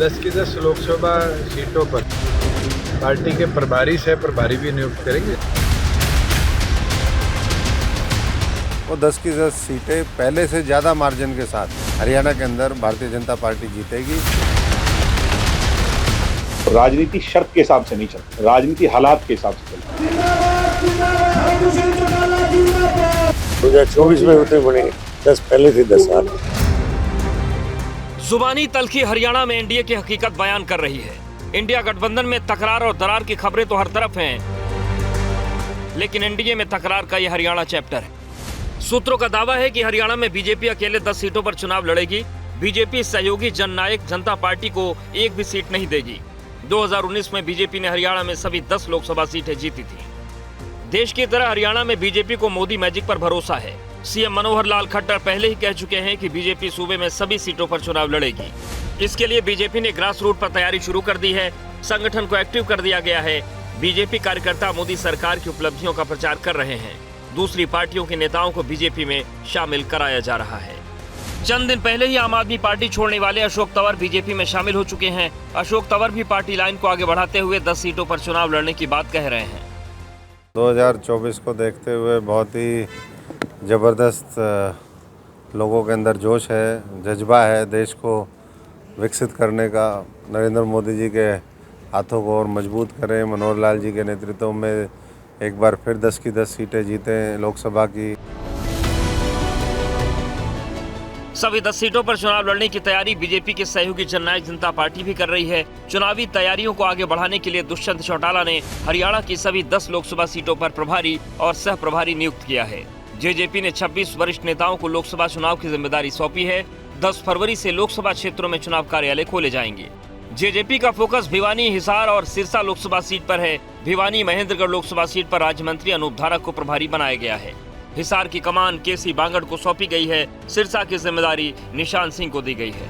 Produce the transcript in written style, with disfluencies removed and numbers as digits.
10 की 10 लोकसभा सीटों पर पार्टी के प्रभारी सह प्रभारी भी नियुक्त करेंगे। वो 10 की 10 सीटें पहले से ज़्यादा मार्जिन के साथ हरियाणा के अंदर भारतीय जनता पार्टी जीतेगी। राजनीति शर्त के हिसाब से नहीं चलती, राजनीति हालात के हिसाब से चलती है। 2024 में उतने बने 10 पहले थे 10 साल। जुबानी तल्खी हरियाणा में एनडीए की हकीकत बयान कर रही है। इंडिया गठबंधन में तकरार और दरार की खबरें तो हर तरफ हैं, लेकिन एनडीए में तकरार का यह हरियाणा चैप्टर है। सूत्रों का दावा है कि हरियाणा में बीजेपी अकेले 10 सीटों पर चुनाव लड़ेगी। बीजेपी सहयोगी जननायक जनता पार्टी को एक भी सीट नहीं देगी। 2019 में बीजेपी ने हरियाणा में सभी 10 लोकसभा सीटें जीती थी। देश की तरह हरियाणा में बीजेपी को मोदी मैजिक पर भरोसा है। सीएम मनोहर लाल खट्टर पहले ही कह चुके हैं कि बीजेपी सूबे में सभी सीटों पर चुनाव लड़ेगी। इसके लिए बीजेपी ने ग्रास रूट पर तैयारी शुरू कर दी है। संगठन को एक्टिव कर दिया गया है। बीजेपी कार्यकर्ता मोदी सरकार की उपलब्धियों का प्रचार कर रहे हैं। दूसरी पार्टियों के नेताओं को बीजेपी में शामिल कराया जा रहा है। चंद दिन पहले ही आम आदमी पार्टी छोड़ने वाले अशोक तंवर बीजेपी में शामिल हो चुके हैं। अशोक तंवर भी पार्टी लाइन को आगे बढ़ाते हुए 10 सीटों पर चुनाव लड़ने की बात कह रहे हैं। 2024 को देखते हुए बहुत ही ज़बरदस्त लोगों के अंदर जोश है, जज्बा है देश को विकसित करने का। नरेंद्र मोदी जी के हाथों को और मजबूत करें, मनोहर लाल जी के नेतृत्व में एक बार फिर 10 की 10 सीटें जीतें लोकसभा की। सभी 10 सीटों पर चुनाव लड़ने की तैयारी बीजेपी के सहयोगी जननायक जनता पार्टी भी कर रही है। चुनावी तैयारियों को आगे बढ़ाने के लिए दुष्यंत चौटाला ने हरियाणा की सभी 10 लोकसभा सीटों पर प्रभारी और सह प्रभारी नियुक्त किया है। जेजेपी ने 26 वरिष्ठ नेताओं को लोकसभा चुनाव की जिम्मेदारी सौंपी है। 10 फरवरी से लोकसभा क्षेत्रों में चुनाव कार्यालय खोले जाएंगे। जेजेपी का फोकस भिवानी, हिसार और सिरसा लोकसभा सीट पर है। भिवानी महेंद्रगढ़ लोकसभा सीट पर राज्य मंत्री अनूप धारक को प्रभारी बनाया गया है। हिसार की कमान केसी बांगड़ को सौंपी गई है। सिरसा की जिम्मेदारी निशान सिंह को दी गई है।